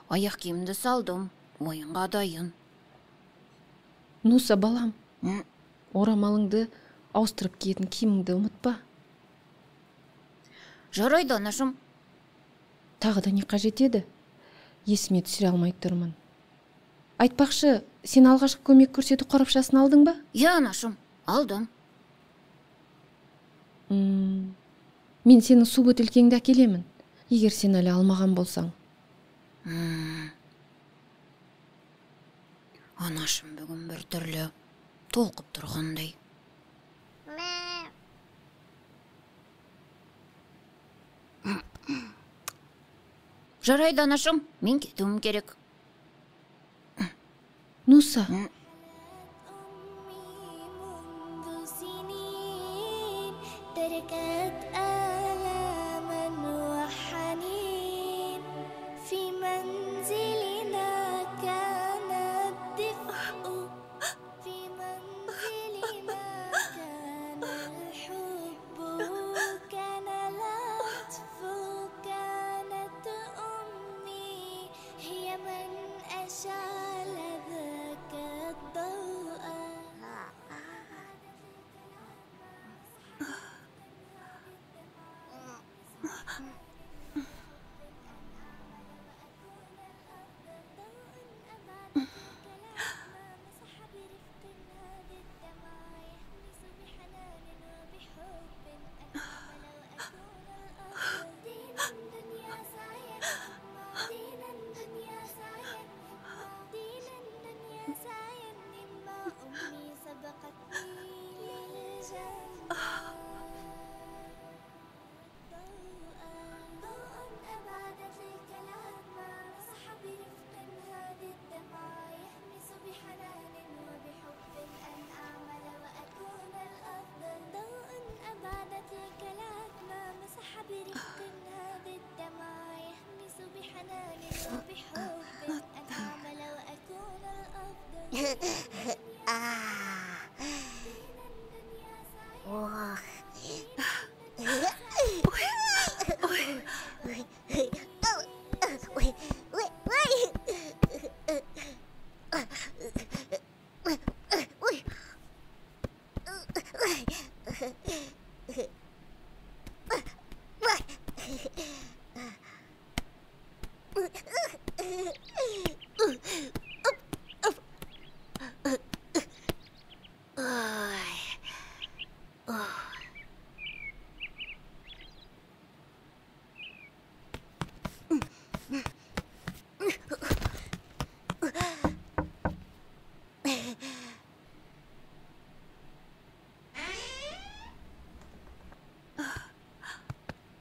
Аяқ киімді салдым, ойынға дайын. Нуса балам, орамалыңды ауыстырып киетін киіміңді ұмытпа. Жарайды анашым. Тағы да не қажет еді? Есіме түсіре алмай тұрмын. Айтпақшы, сен алғашқы көмек көрсету қорапшасын алдың ба? Иә анашым, алдым. Мен сені су бөтелкеңді әкелемін, егер сен әлі алмаған болсаң. Анашым бүгін бір түрлі толқып тұрғандай. Жарайды анашым, мен кетуім керек. Нуса.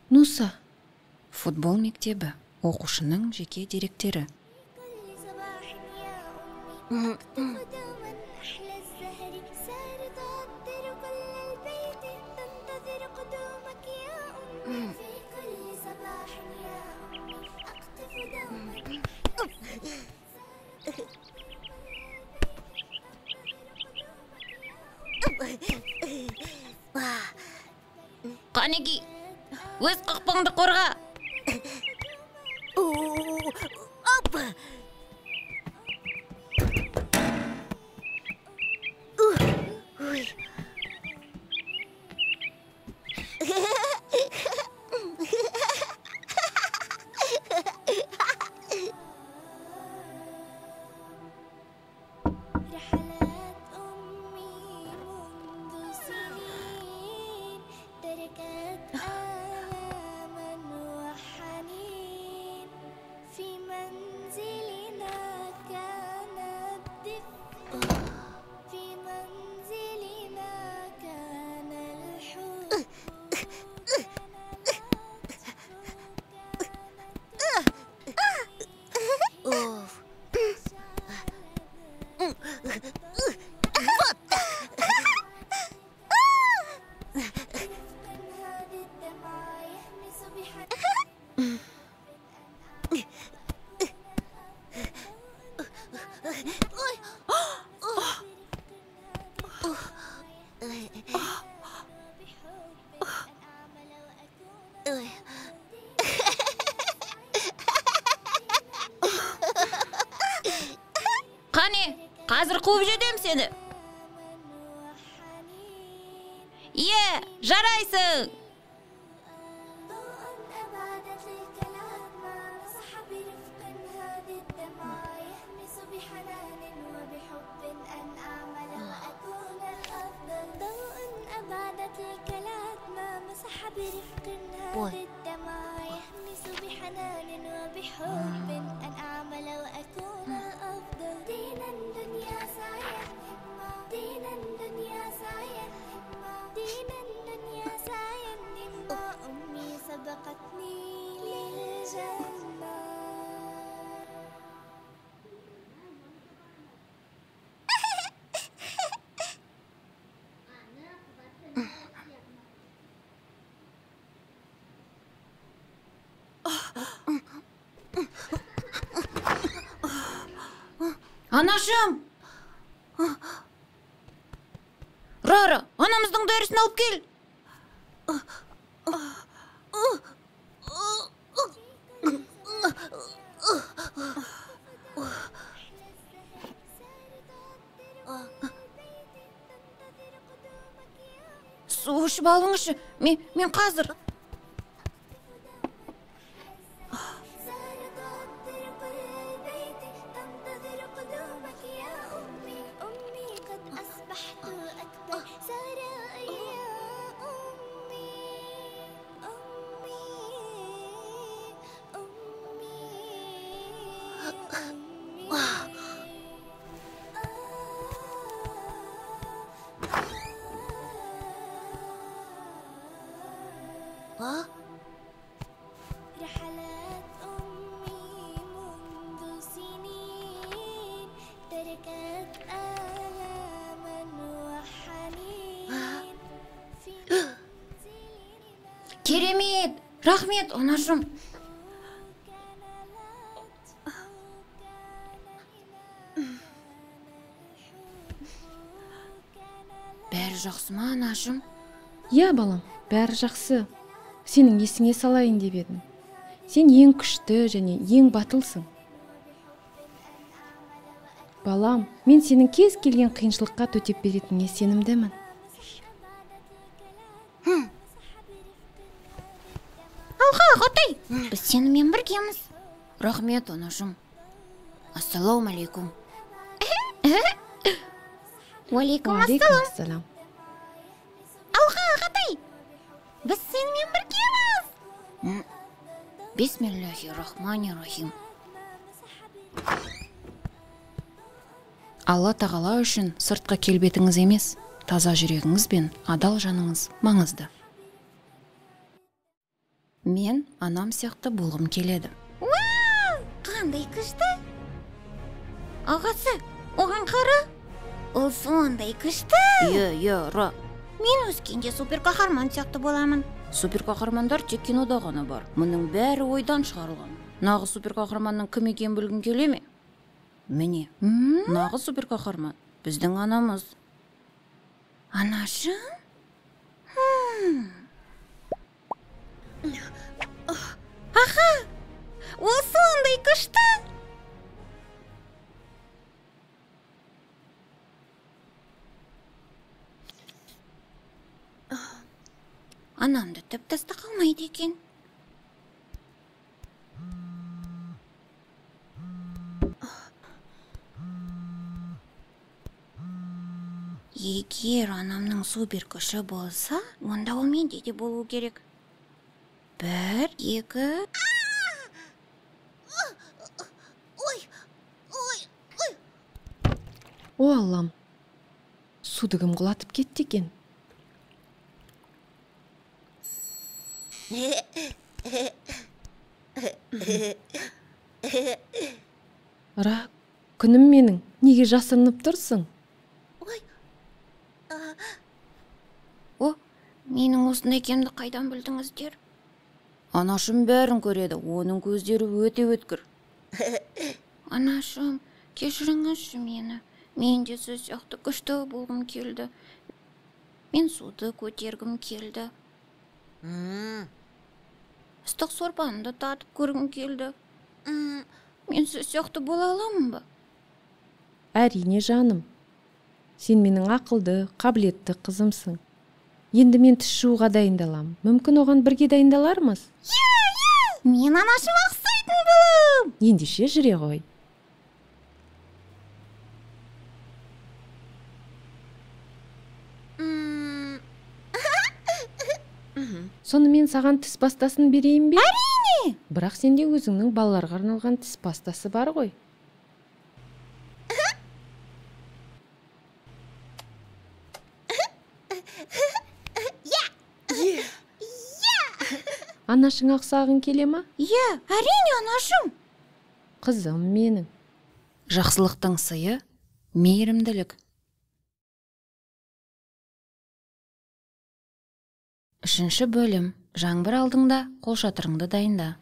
Нуса. Футбол мектебі, оқушының жеке деректері. Қанеки, өз қақпаңды қорға. Азыр қуып жетем сені. Жарайсың. Анашым! Рара, анамыздың дәрісін алып кел. Су ішіп алыңызшы, мен қазір. Керемет, рахмет, анашым. Бәрі жақсы ма, анашым? Иә, балам, бәрі жақсы. Сенің есіңе салайын деп едім. Сен ең күшті және ең батылсың. Балам, мен сенің кез келген қиыншылыққа төтеп беретініне сенімдімін. Ағатай, біз сенімен біргеміз. Рахмет, анашым. Ассалауму алейкум. Уалейкум ассалам. Ағатай, біз сенімен біргеміз. Бисмиллахир-рахманир-рахим. Алла тағала үшін сыртқы келбетіңіз емес, таза жүрегіңіз бен адал жаныңыз маңызды. Мен анам сияқты болғым келеді. Қандай күшті? Ағасы, оған қара. Ол сондай күшті. Ра. Мен өскенде супер қаһарман сияқты боламын. Супер қаһармандар тек кинода ғана бар. Мұның бәрі ойдан шығарылған. Нағыз супер қаһарманның кім екенін білгің келе ме? Міне, нағыз супер қаһарман біздің анамыз. Анашым? Аха, ол сондай күшті. Анамды тіпті қалмайды екен. Егер анамның супер күші болса, онда ол менде де болу керек. 1, 2... О, Аллам, суды кім құлатып кетті екен? Ра, күнім менің, неге жасырынып тұрсың? О, менің осындай екенімді қайдан білдіңіздер? Анашым бәрін көреді, оның көздері өте өткір. Анашым, кешіріңізші мені. Мен де сіз сияқты күшті болғым келді. Мен суды көтергім келді. Ыстық сорпаны да татып көргім келді. Мен сіз сияқты бола аламын ба? Әрине жаным. Сен менің ақылды, қабілетті қызымсың. Енді мен тіс жууға дайындалам. Мүмкін оған бірге дайындалармыз? Мен анашыма ұқсайтын болам. Ендеше жүре ғой. Сонымен саған тіс пастасын берейін бе? Әрине. Бірақ сенде өзіңнің балаларға арналған тіс пастасы бар ғой. Анашың ақсағың келе ма? Әрине анашым. Қызым менің. Жақсылықтың сыйы мейірімділік. 3 бөлім. Жаңбыр алдыңда қолшатырыңды дайында.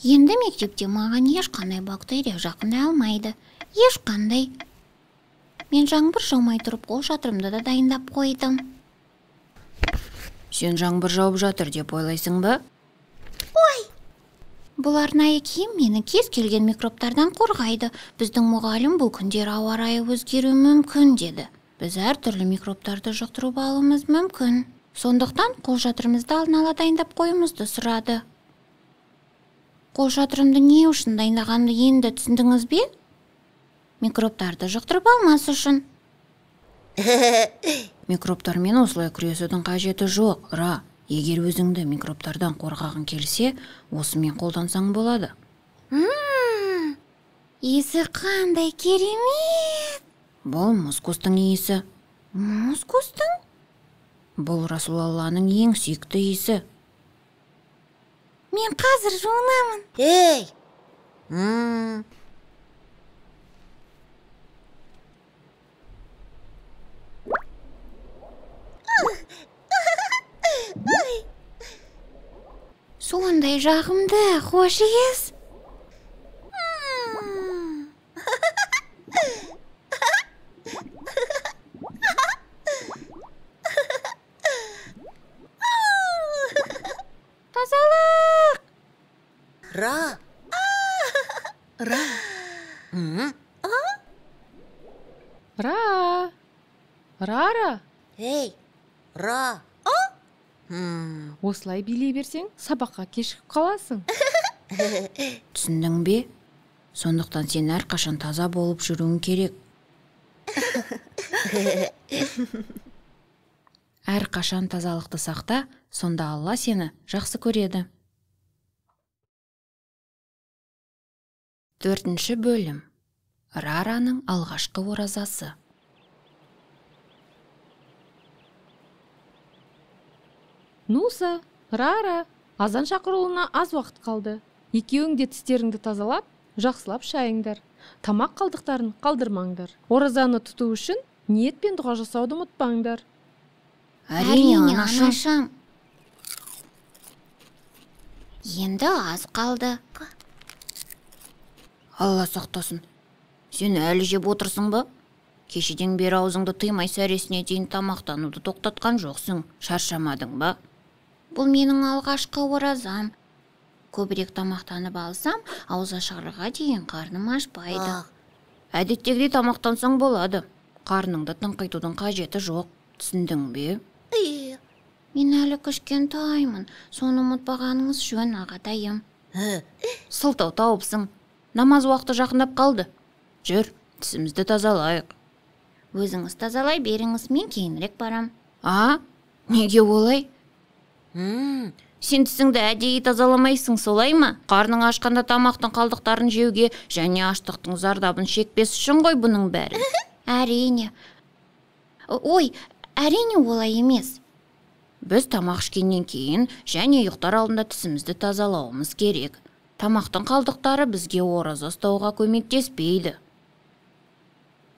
Енді мектепте маған ешқандай бактерия жақындай алмайды. Ешқандай. Мен жаңбыр жаумай тұрып қолшатырымды да дайындап қойдым. Сен жаңбыр жауып жатыр деп ойлайсың ба? Бұл арнайы киім мені кез келген микробтардан қорғайды. Біздің мұғалім бұл күндері ауа райы өзгеруі мүмкін деді. Біз әртүрлі микробтарды жұқтырып алуымыз мүмкін. Сондықтан қолшатырымызды алдын ала дайындап қоюымызды сұрады. Қолшатырымды не үшін дайындағанды енді түсіндіңіз бе? Микробтарды жұқтырып алмас үшін. Микробтармен осылай күресудің қажеті жоқ, Ра. Егер өзіңді микробтардан қорғағың келсе, осымен қолдансаң болады. Иісі қандай керемет! Бұл мускустың иісі. Мускустың? Бұл Расулалланың ең сүйікті иісі. Мен қазір жуынамын. Сондай жағымды, хош иіс. Тазалық! Ра! Рара! Ей, Ра! Осылай билей берсең, сабаққа кешігіп қаласың. Түсіндің бе? Сондықтан сен әрқашан таза болып жүруің керек. Әрқашан тазалықты сақта, сонда Алла сені жақсы көреді. 4 бөлім. Рараның алғашқы оразасы. Нуса, Рара, азан шақырылуына аз уақыт қалды. Екеуің де тістеріңді тазалап, жақсылап шайыңдар. Тамақ қалдықтарын қалдырмаңдар. Оразаны тұту үшін ниет пен дұға жасауды ұмытпаңдар. Әрине, анашым. Енді аз қалды. Алла сақтасын. Сен әлі жеп отырсың ба? Кешеден бері аузыңды тыймай сәресіне дейін тамақтануды тоқтатқан жоқсың. Шаршамадың ба? Бұл менің алғашқы оразам. Көбірек тамақтанып алсам, ауыз ашарға дейін қарным ашпайды. Әдеттегідей тамақтансаң болады. Қарныңды тыңқитудың қажеті жоқ. Түсіндің бе? Мен әлі кішкентаймын. Соны ұмытпағаныңыз жөн, ағатайым. Сылтау тауыпсың. Намаз уақыты жақындап қалды. Жүр, тісімізді тазалайық. Өзіңіз тазалай беріңіз, мен кейінірек барам. Неге олай? Сен тісіңді әдейі тазаламайсың, солай ма? Қарның ашқанда тамақтың қалдықтарын жеуге және аштықтың зардабын шекпес үшін ғой бұның бәрі. Әрине. Әрине олай емес. Біз тамақ ішкеннен кейін және ұйықтар алдында тісімізді тазалауымыз керек. Тамақтың қалдықтары бізге ораза ұстауға көмектеспейді.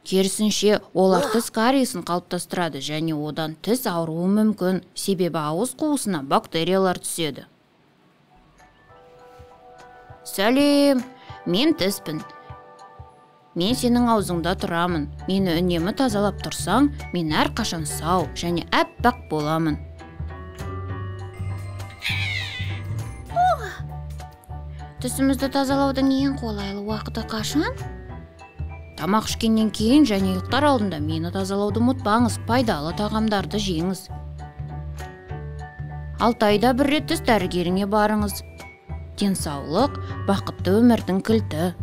Керісінше, олар тіс кариесін қалыптастырады және одан тіс ауруы мүмкін, себебі ауыз қуысына бактериялар түседі. Сәлем, мен тіспін. Мен сенің аузыңда тұрамын. Мені үнемі тазалап тұрсаң, мен әрқашан сау және әппақ боламын. Түсімізді тазалаудың ең қолайлы уақыты қашан? Тамақ ішкеннен кейін және ұйықтар алдында мені тазалауды ұмытпаңыз. Пайдалы тағамдарды жеңіз. 6 айда бір рет тіс дәрігеріңе барыңыз. Денсаулық бақытты өмірдің кілті.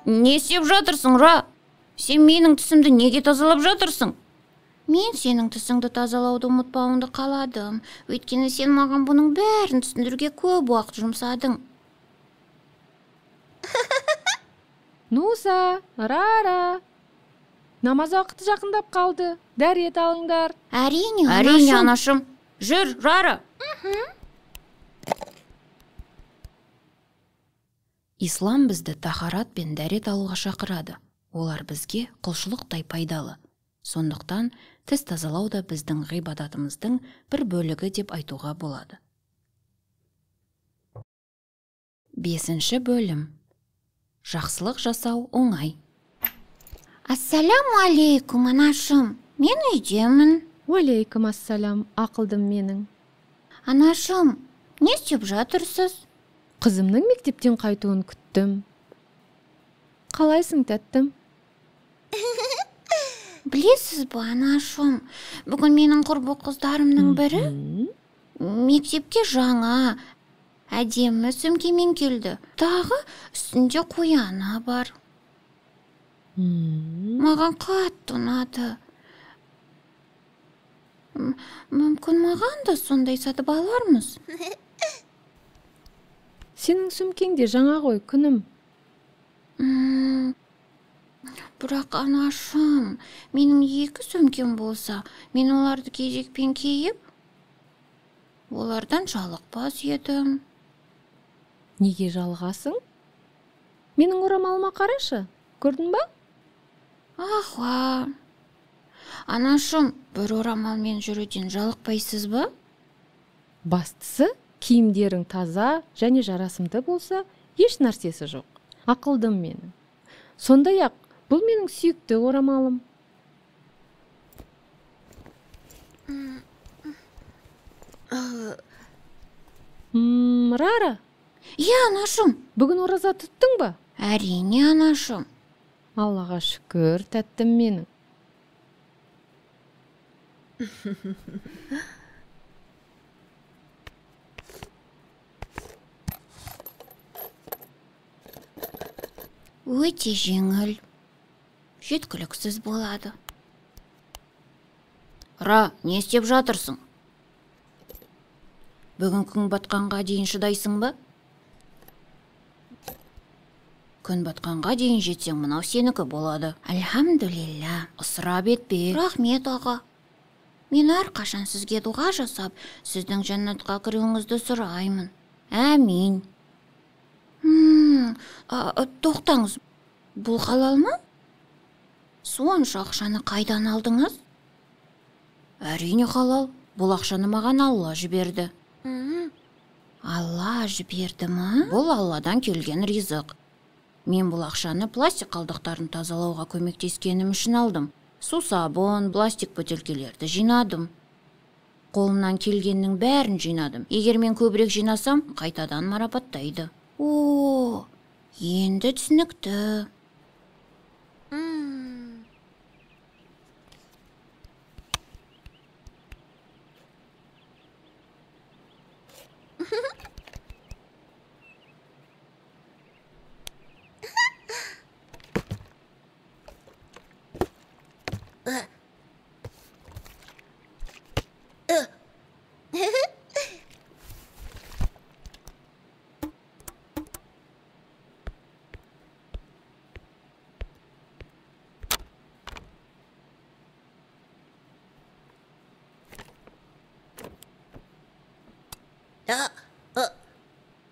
Не істеп жатырсың, Ра? Сен менің тісімді неге тазалап жатырсың? Мен сенің тісіңді тазалауды ұмытпауыңды қаладым. Өйткені сен маған бұның бәрін түсіндіруге көп уақыт жұмсадың. Нуса, Рара. Намаз уақыты жақындап қалды. Дәрет алыңдар. Әрине, анашым. Жүр, Рара. Ислам бізді тахарат пен дәрет алуға шақырады. Олар бізге құлшылықтай пайдалы. Сондықтан тіс тазалау да біздің ғибадатымыздың бір бөлігі деп айтуға болады. 5 бөлім. Жақсылық жасау оңай. Ассаламу алейкум, анашым. Мен үйдемін. Уалейкум ассалам, ақылдым менің. Анашым, не істеп жатырсыз? Қызымның мектептен қайтуын күттім. Қалайсың, тәттім? Білесіз бе, анашым, бүгін менің құрбы қыздарымның бірі мектепке жаңа әдемі сөмкемен келді. Тағы үстінде қояны бар. Маған қатты ұнады. Мүмкін маған да сондай сатып алармыз? Сенің сөмкеңде жаңа ғой, күнім. Бірақ анашым, менің 2 сөмкем болса, мен оларды кезекпен киіп, олардан жалықпас едім. Неге жалғасың? Менің орамалыма қарашы, көрдің ба? Аха. Анашым, бір орамалмен жүруден жалықпайсыз ба? Бастысы, киімдерің таза және жарасымды болса, еш нәрсесі жоқ. Ақылдым менің. Сондай-ақ, бұл менің сүйікті орамалым. Рара, Анашым. бүгін ораза тұттың ба? Әрине, анашым. Аллаға шүкір, тәттім менің. Өте жеңіл. Жеткіліксіз болады. Ра, не істеп жатырсың? Бүгін күн батқанға дейін шыдайсың ба? Күн батқанға дейін жетсең, мынау сенікі болады. Альхамдулилля, ысырап етпе. Рахмет, аға. Мен әрқашан сізге дұға жасап, сіздің жәннатқа кіруіңізді сұраймын. Әмин. Тоқтаңыз, бұл халал ма? Сонша ақшаны қайдан алдыңыз? Әрине халал. Бұл ақшаны маған Алла жіберді. Алла жіберді ма? Бұл Алладан келген ризық. Мен бұл ақшаны пластик қалдықтарын тазалауға көмектескенім үшін алдым. Су, сабын, пластик бөтелкелерді жинадым. Қолымнан келгеннің бәрін жинадым. Егер мен көбірек жинасам, қайтадан марапаттайды. О, енді түсінікті.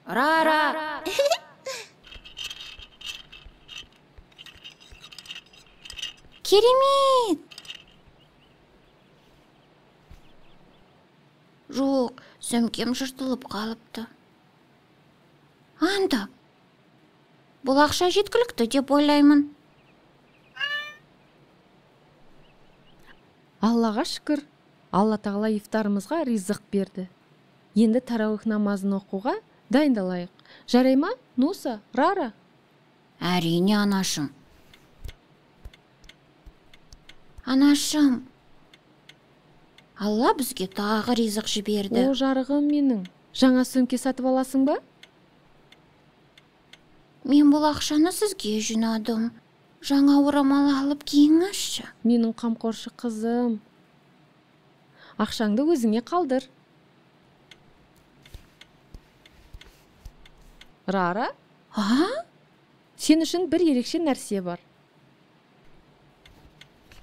Рара! Керемет! Жоқ, сөмкем жыртылып қалыпты. Анда. Бұл ақша жеткілікті деп ойлаймын. Аллаға шүкір, Алла тағала ифтарымызға ризық берді. Енді тарауих намазын оқуға дайындалайық. Жарай ма, Нуса, Рара? Әрине, анашым. Анашым, Алла бізге тағы ризық жіберді. О, жарығым менің. Жаңа сөмке сатып аласың ба? Мен бұл ақшаны сізге жинадым. Жаңа орамал алып киіңізші. Менің қамқоршы қызым. Ақшаңды өзіңе қалдыр. Рара, сен үшін бір ерекше нәрсе бар.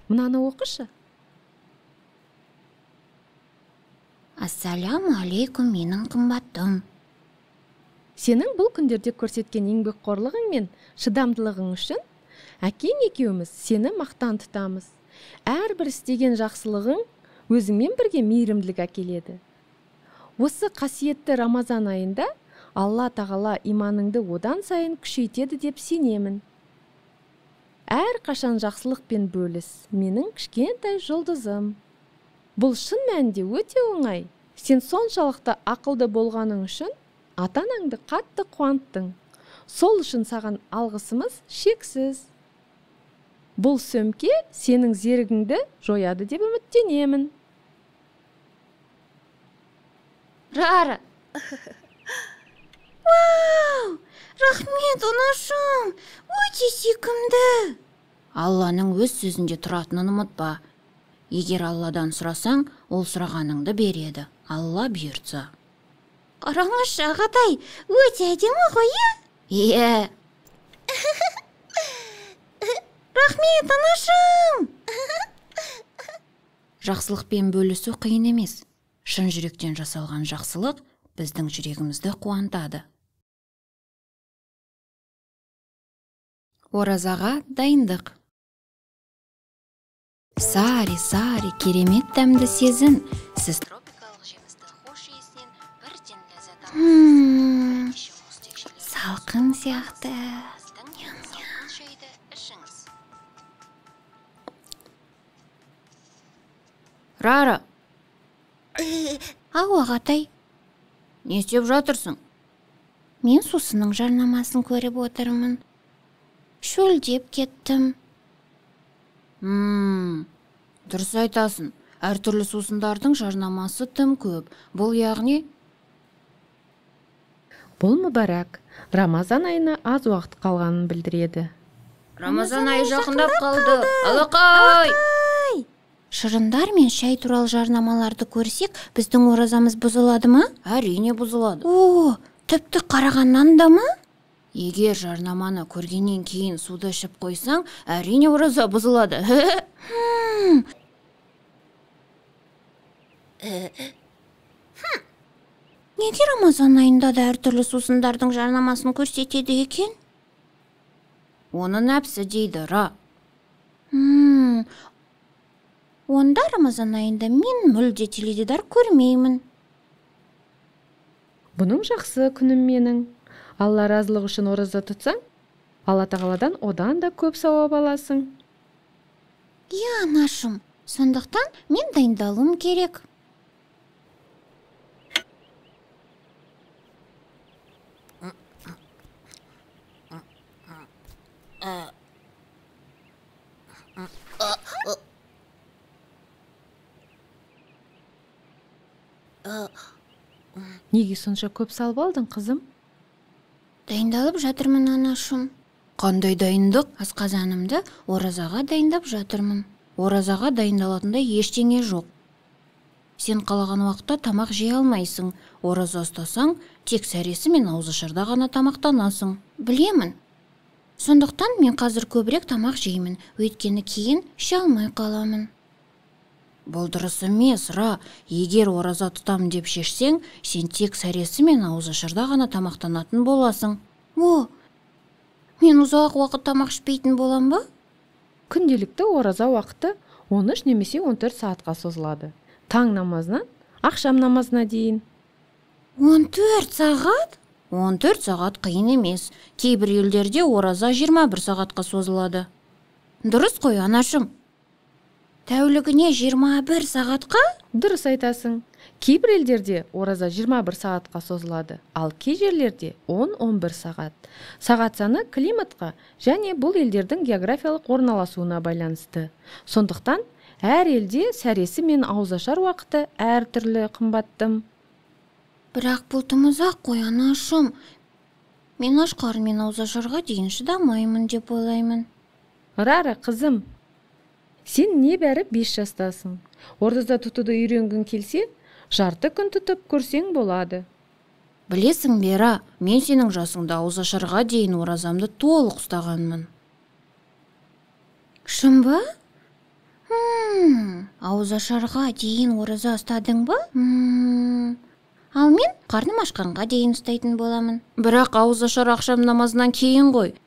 Мынаны оқышы. Ассаляму алейкум, менің қымбаттым. Сенің бұл күндерде көрсеткен еңбекқорлығың мен шыдамдылығың үшін әкең екеуміз сені мақтан тұтамыз. Әрбір істеген жақсылығың өзіңмен бірге мейірімділік әкеледі. Осы қасиетті Рамазан айында Алла тағала иманыңды одан сайын күшейтеді деп сенемін. Әр қашан жақсылықпен бөліс, менің кішкентай жұлдызым. Бұл шын мәнінде өте оңай. Сен соншалықты ақылды болғаның үшін ата-анаңды қатты қуанттың. Сол үшін саған алғысымыз шексіз. Бұл сөмке сенің зерігіңді жояды деп үміттенемін. Рара. Вау! Рахмет, анашым. Өте сүйкімді. Алланың өз сөзінде тұратынын ұмытпа. Егер Алладан сұрасаң, ол сұрағаныңды береді. Алла бұйыртса. Қараңызшы, ағатай, өте әдемі ғой, иә? Рахмет, анашым! Жақсылықпен бөлісу қиын емес. Шын жүректен жасалған жақсылық біздің жүрегімізді қуантады. Оразаға дайындық. Сари, керемет дәмді сезін. Сіз тропикалық жемісті хош иісінен бірден ләззат аласыз. Салқын сияқты. Рара. Ау, ағатай. Не істеп жатырсың? Мен сусынның жарнамасын көріп отырмын. Шөлдеп кеттім. Дұрыс айтасың. Әртүрлі сусындардың жарнамасы тым көп. Бұл яғни? Бұл мүбәрәк. Рамазан айына аз уақыт қалғанын білдіреді. Рамазан айы жақындап қалды. Алақай! Шырындар мен шай туралы жарнамаларды көрсек, біздің оразамыз бұзылады ма? Әрине бұзылады. О, тіпті қарағаннан да ма? Егер жарнаманы көргеннен кейін суды ішіп қойсаң, әрине ораза бұзылады. Неге Рамазан айында да әртүрлі сусындардың жарнамасын көрсетеді екен? Оны нәпсі дейді, Ра. Онда Рамазан айында мен мүлде теледидар көрмеймін. Бұның жақсы күнім менің. Алла разылығы үшін ораза тұтсаң, Алла тағаладан одан да көп сауап аласың. Иә, анашым, сондықтан мен дайындалуым керек. Неге сонша көп салып алдың, қызым? Дайындалып жатырмын, анашым. Қандай дайындық? Асқазанымды оразаға дайындап жатырмын. Оразаға дайындалатындай ештеңе жоқ. Сен қалаған уақытта тамақ жей алмайсың. Ораза ұстасаң, тек сәресі мен ауызашарда ғана тамақтанасың. Білемін. Сондықтан мен қазір көбірек тамақ жеймін, өйткені кейін іше алмай қаламын. Бұл дұрыс емес, Ра. Егер ораза тұтам деп шешсең, сен тек сәресі мен ауызашарда ғана тамақтанатын боласың. О, мен ұзақ уақыт тамақ ішпейтін болам ба? Күнделікті ораза уақыты 13 немесе 14 саатқа созылады. Таң намазынан ақшам намазына дейін. 14 сағат? 14 сағат қиын емес. Кейбір елдерде ораза 21 сағатқа созылады. Дұрыс қой, анашым. Тәулігіне 21 сағатқа? Дұрыс айтасың. Кейбір елдерде ораза 21 сағатқа созылады, ал кей жерлерде 10-11 сағат. Сағат саны климатқа және бұл елдердің географиялық орналасуына байланысты. Сондықтан әр елде сәресі мен ауызашар уақыты әр түрлі қымбаттым. Бірақ бұл тым ұзақ қой, анашым. Мен аш қарынмен ауызашарға дейін шыдамаймын деп ойлаймын. Рара, қызым, сен небәрі 5 жастасың. Ораза тұтуды үйренгің келсе, жарты күн тұтып көрсең болады. Білесің Бера, мен сенің жасыңда ауызашарға дейін оразамды толық ұстағанмын. Шын ба? Ауызашарға дейін ораза ұстадың ба? Ал мен қарным ашқанға дейін ұстайтын боламын. Бірақ ауызашар ақшам намазынан кейін ғой.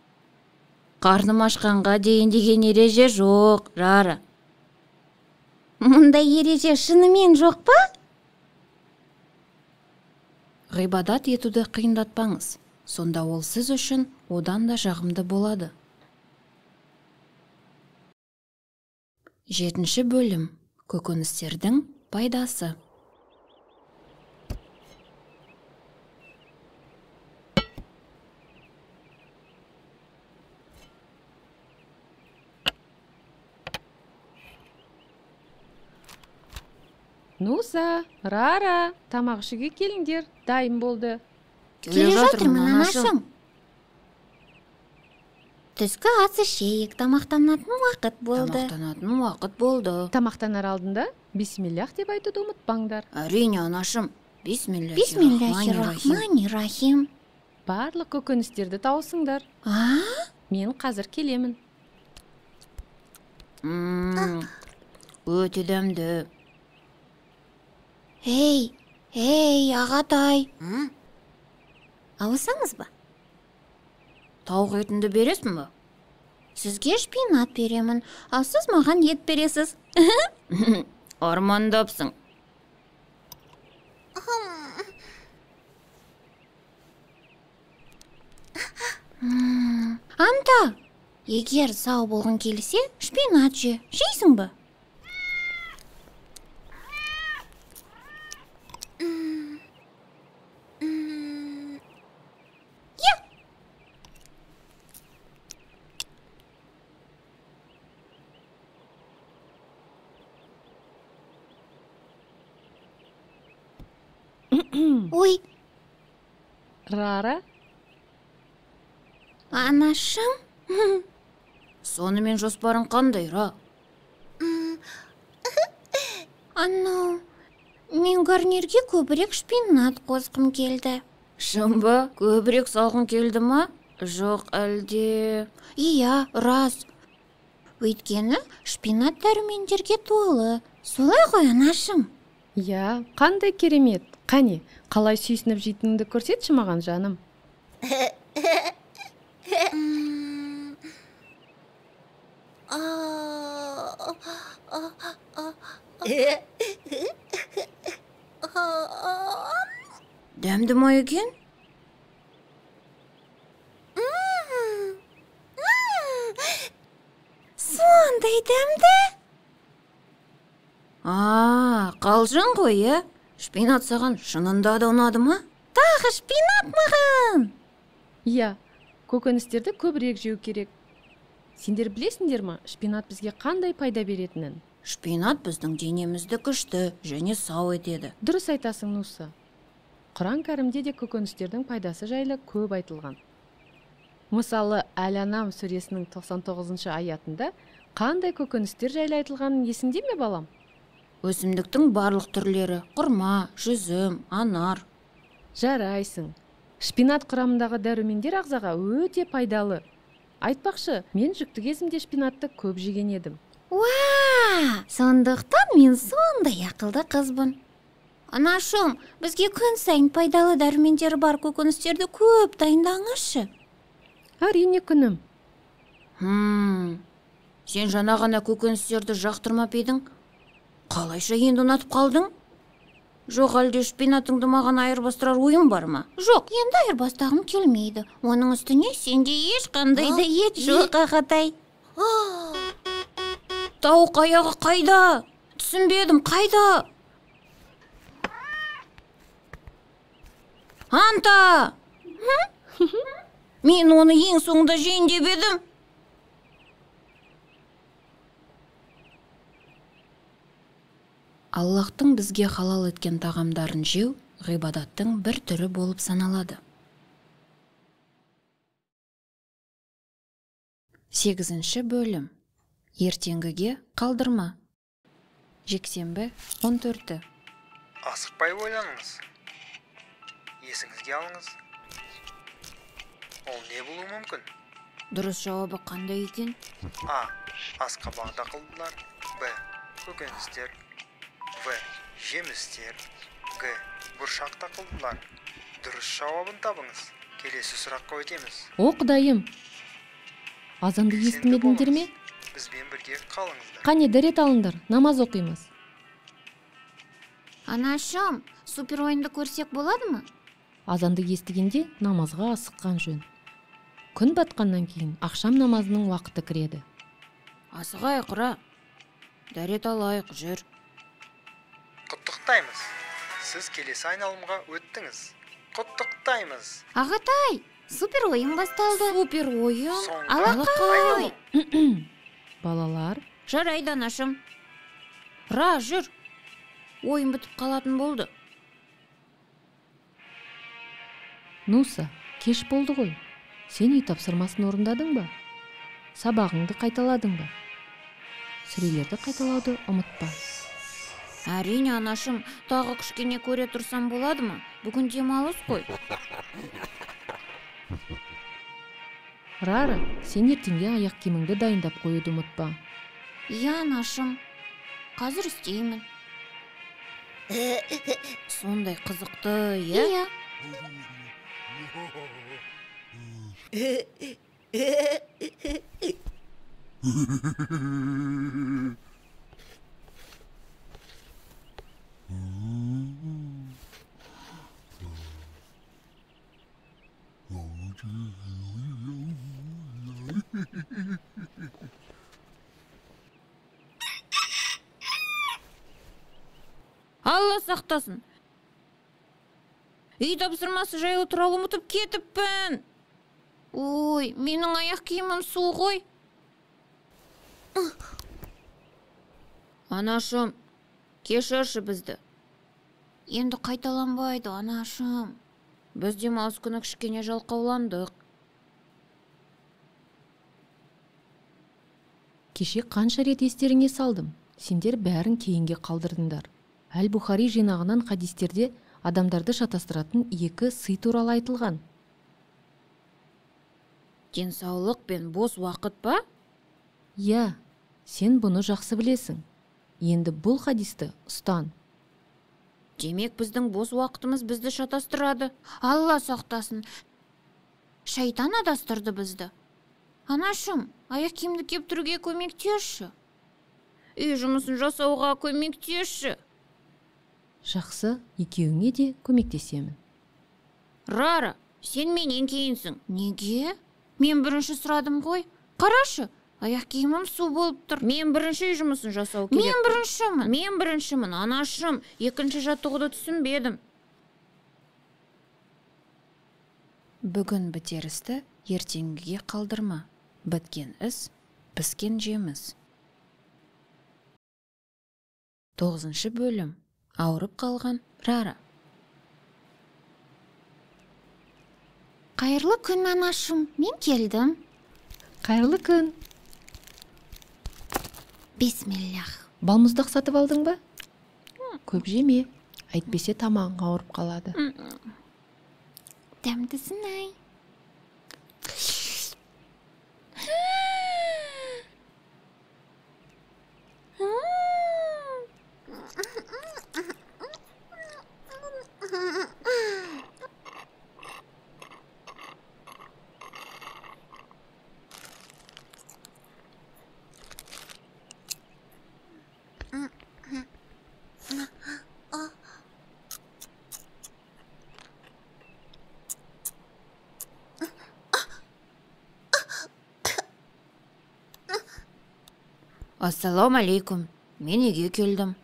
Қарным ашқанға дейін деген ереже жоқ, Рара. Мұндай ереже шынымен жоқ па? Ғибадат етуді қиындатпаңыз. Сонда ол сіз үшін одан да жағымды болады. 7-ші бөлім. Көкөністердің пайдасы. Нуса, Рара, тамақ ішуге келіңдер, дайын болды. Келе жатырмын, анашым. Түскі ас ішейік, тамақтанатын уақыт болды. Тамақтанар алдында бисмиллах деп айтуды ұмытпаңдар. Әрине, анашым. Бисмиллахиррахманиррахим. Барлық көкөністерді тауысыңдар. Мен қазір келемін. Өте дәмді. Ей, ағатай. Алысаңыз ба? Тауық етінді бересің ба? Сізге шпинат беремін, ал сіз маған ет бересіз. Армандапсың. Анта, егер сау болғың келсе, шпинат же, жейсің ба? Ой, Рара, анашым. Сонымен жоспарың қандай, Ра? Анау, мен гарнирге көбірек шпинат қосқым келді. Шын ба? Көбірек салғың келді ма? Жоқ әлде... Иә, рас. Өйткені шпинат дәрумендерге толы. Солай ғой, анашым. Я, қандай керемет. Қане, қалай сүйсініп жейтініңді көрсетші маған, жаным. Дәмді ма екен? Сондай дәмді? Қалжың ғой, е? Шпинат саған шынында да ұнады ма? Тағы шпинат маған! Иә, көкөністерді көбірек жеу керек. Сендер білесіңдер ма, шпинат бізге қандай пайда беретінін? Шпинат біздің денемізді күшті және сау етеді. Дұрыс айтасың, Нуса. Құран кәрімде де көкөністердің пайдасы жайлы көп айтылған. Мысалы, Әл-Анам сүресінің 99-шы аятында қандай көкөністер жайлы айтылғанын есіңде ме, балам? Өсімдіктің барлық түрлері, құрма, жүзім, анар. Жарайсың. Шпинат құрамындағы дәрумендер ағзаға өте пайдалы. Айтпақшы, мен жүкті кезімде шпинатты көп жеген едім. Сондықтан мен сондай ақылды қызбын. Анашым, бізге күн сайын пайдалы дәрумендері бар көкөністерді көп дайындаңызшы. Әрине, күнім. Сен жаңа ғана көкөністерді жақтырмап едің? Қалайша енді ұнатып қалдың? Жоқ, әлде шпинатыңды маған айырбастырар ойын бар ма? Жоқ, енді айырбастағым келмейді. Оның үстіне сенде ешқандай да ет жоқ, Ағатай. Тауық аяғы қайда? Түсінбедім, қайда? Анта! Мен оны ең соңында жейін деп едім. Аллахтың бізге халал еткен тағамдарын жеу ғибадаттың бір түрі болып саналады. 8-ші бөлім. Ертеңгіге қалдырма. Жексенбі 14. Асықпай ойланыңыз. Есіңізге алыңыз. Ол не болуы мүмкін? Дұрыс жауабы қандай екен? А. Асқабақ дақылдылар. Б. Көкөністер. В. Жемістер. Г. Бұршақ дақылдылар. Дұрыс жауабын табыңыз. Келесі сұраққа өтеміз. О құдайым, азанды естімедіңдер ме? Бізбен бірге қалыңыздар. Қане дәрет алыңдар, намаз оқимыз. Анашым, супер ойынды көрсек болады ма? Азанды естігенде намазға асыққан жөн. Күн батқаннан кейін ақшам намазының уақыты кіреді. Асығайық, Ра. Дәрет алайық, жүр. Құттықтаймыз. Сіз келесі айналымға өттіңіз. Құттықтаймыз. Ағатай, супер ойын басталды. Супер ойын? Соңғы Алақай. Балалар, Жарайды, анашым. Ра, жүр. Ойын бітіп қалатын болды. Нуса, кеш болды ғой. Сен үй тапсырмасын орындадың ба? Сабағыңды қайталадың ба? Сүрелерді қайталауды ұмытпа. Әрине, анашым, тағы кішкене көре тұрсам болады ма? Бүгін демалыс қой. Рара, сен ертеңге аяқ киіміңді дайындап қоюды ұмытпа. Иә, анашым. Қазір істеймін. Сондай қызықты, иә? Алла сақтасын. Үй тапсырмасы жайлы туралы ұмытып кетіппін. Ой, менің аяқ киімім су ғой. Анашым, кешірші бізді. Енді қайталанбайды, анашым. Біз демалыс күні кішкене жалқауландық. Кеше қанша рет естеріңе салдым. Сендер бәрін кейінге қалдырдыңдар. Әл-Бухари жинағынан хадистерде адамдарды шатастыратын екі сый туралы айтылған. Денсаулық пен бос уақыт па? Иә, сен бұны жақсы білесің. Енді бұл хадисті ұстан. Демек, біздің бос уақытымыз бізді шатастырады. Алла сақтасын. Шайтан адастырды бізді. Анашым, аяқ киімді киіп тұруге көмектесші. Үй жұмысын жасауға көмектесші. Жақсы, екеуіңе де көмектесемін. Рара, сен менен кейінсің. Неге? Мен бірінші сұрадым ғой. Қарашы, аяқ киімім су болып тұр. Мен бірінші үй жұмысын жасау керек. Мен біріншімін, анашым. Екінші жаттығуды түсінбедім. Бүгін бітерісті ертеңгіге қалдырма. Біткен іс, піскен жеміс. 9-шы бөлім. Ауырып қалған Рара. Қайырлы күн, анашым. Мен келдім. Қайырлы күн. Бисмиллах. Балмұздақ сатып алдың ба? Көп жеме. Әйтпесе тамағың ауырып қалады. Дәмдісін-ай. Ассалаумалейкум, мен үйге келдім.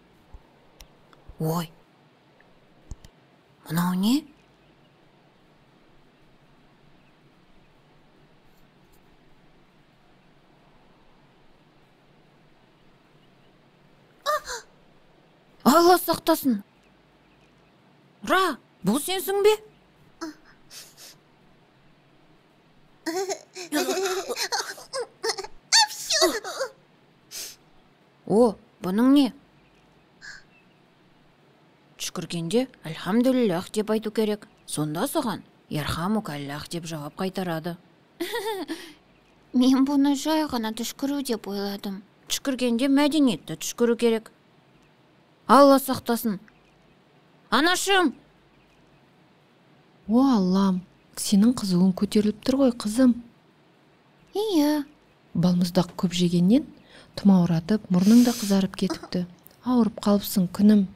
Ой, мынау не? Алла сақтасын. Ра, бұл сенсің бе? О, бұның не? Түшкіргенде «Альхамдулиллах» деп айту керек. Сонда соған «Ярхамукаллах» деп жауап қайтарады. Мен бұны жай ғана түшкіру деп ойладым. Түшкіргенде мәдениетті түшкіру керек. Алла сақтасын. Анашым! О, Аллам, сенің қызуың көтеріліп тұр ғой, қызым. Иә. Балмұздақ көп жегеннен тұмауратып, мұрның да қызарып кетіпті. Ауырып қалыпсың, күнім.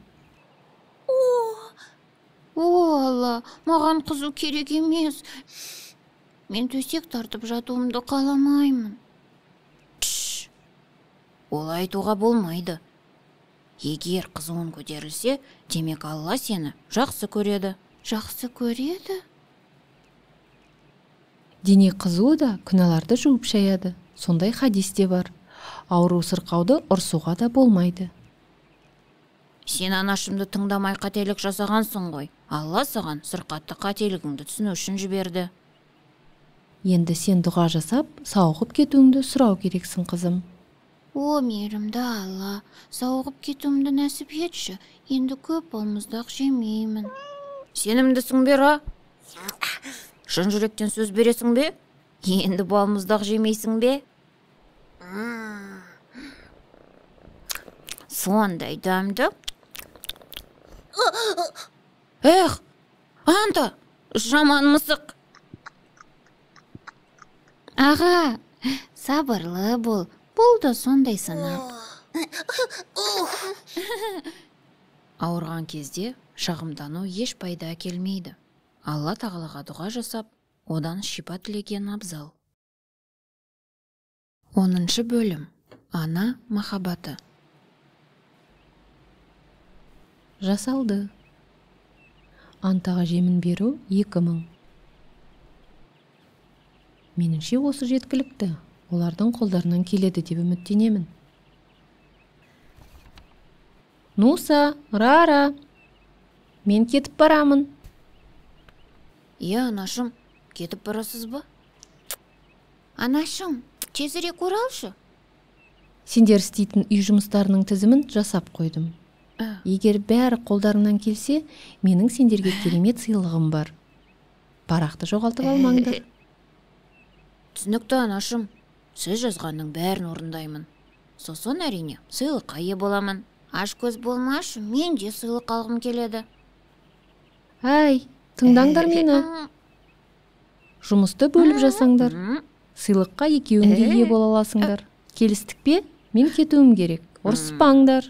О, Алла, маған қызу керек емес. Мен төсек тартып жатуымды қаламаймын. Олай айтуға болмайды. Егер қызуың көтерілсе, демек Алла сені жақсы көреді. Жақсы көреді? Дене қызуы да күнәларды жуып шаяды. Сондай хадис те бар. Ауру сырқауды ұрсуға да болмайды. Сен анашымды тыңдамай қателік жасағансың ғой. Алла саған сырқатты қателігіңді түсіну үшін жіберді. Енді сен дұға жасап, сауығып кетуіңді сұрау керексің, қызым. О, мейірімді Алла, сауығып кетуімді нәсіп етші. Енді көп балмұздақ жемеймін. Сенімдісің бе, Ра? Шын жүректен сөз бересің бе? Енді балмұздақ жемейсің бе? Сондай дәмді. Эх, Анта, жаман мысық. Аға, сабырлы бол. Бұл да сондай сынап. Ауырған кезде шағымдану еш пайда әкелмейді. Алла тағалаға дұға жасап, одан шипа тілеген абзал. 10 бөлім. Ана махаббаты. Жасалды. Антаға жемін беру 2000. Меніңше осы жеткілікті. Олардың қолдарынан келеді деп үміттенемін. Нуса, Рара, мен кетіп барамын. Иә, анашым, кетіп барасыз ба? Анашым, тезірек оралшы. Сендер істейтін үй жұмыстарының тізімін жасап қойдым. Егер бәрі қолдарыңнан келсе, менің сендерге керемет сыйлығым бар. Парақты жоғалтып алмаңдар. Түсінікті, анашым. Сіз жазғанның бәрін орындаймын. Сосын әрине, сыйлыққа ие боламын. Аш көз болмашы, мен де сыйлық алғым келеді. Әй, тыңдаңдар мені. Жұмысты бөліп жасаңдар. Сыйлыққа екеуің де ие бола аласыңдар. Келістік пе? Мен кетуім керек. Ұрыспаңдар.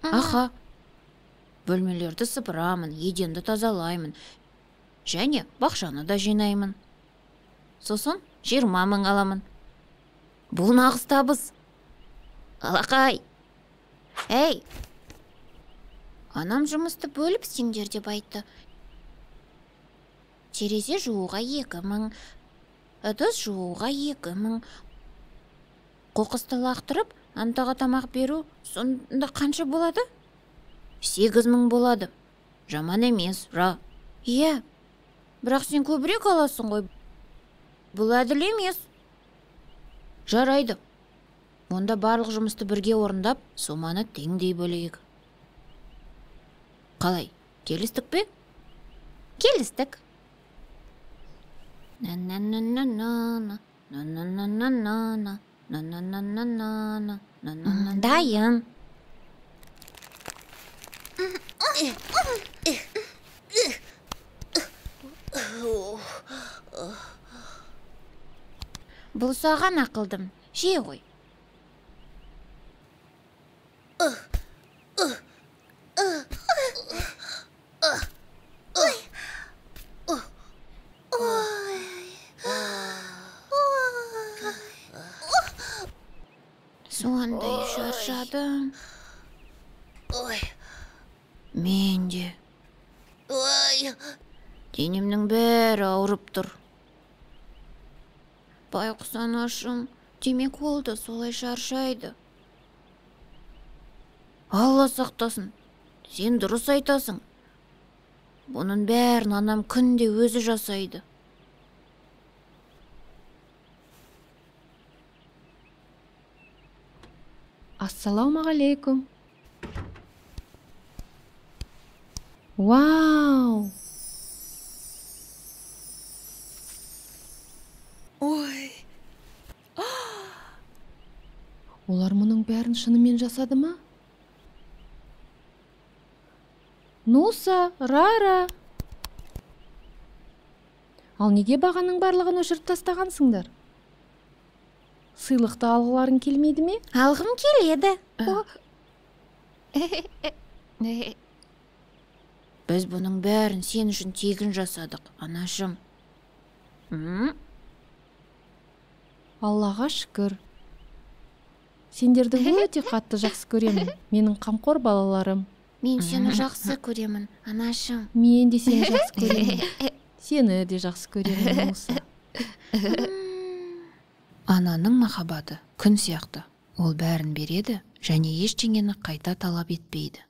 Аха, бөлмелерді сыпырамын, еденді тазалаймын. Және бақшаны да жинаймын. Сосын 20 000 аламын. Бұл нағыз табыс. Алақай. Эй, анам жұмысты бөліп сендер деп айтты. Терезе жууға 2000, ыдыс жууға 2000. Қоқысты лақтырып, Антаға тамақ беру сонда қанша болады? 8000 болады. Жаман емес, Ра. Иә, бірақ сен көбірек аласың ғой. Бұл әділ емес. Жарайды. Онда барлық жұмысты бірге орындап, соманы теңдей бөлейік. Қалай, келістік пе? Келістік. Дайын. Бұл саған ақылдым. Жей ғой. сондай шаршадым. Ой, Мен де. ой, Денемнің бәрі ауырып тұр. Байқұс анашым, демек ол да солай шаршайды. Алла сақтасын, сен дұрыс айтасың. Бұның бәрін анам күнде өзі жасайды. Ассалаумағалейкум. Вау! ой. Олар мұның бәрін шынымен жасады ма? Нуса, Рара. Ал неге бағаның барлығын өшіріп тастағансыңдар? Сыйлықты алғыларың келмейді ме? Алғым келеді. Біз бұның бәрін сен үшін тегін жасадық, анашым. Аллаға шүкір. Сендерді өте қатты жақсы көремін, менің қамқор балаларым. Мен сені жақсы көремін, анашым. Мен де сені жақсы көремін. Сені де жақсы көремін, Нуса. Ананың махаббаты күн сияқты. Ол бәрін береді және ештеңені қайта талап етпейді.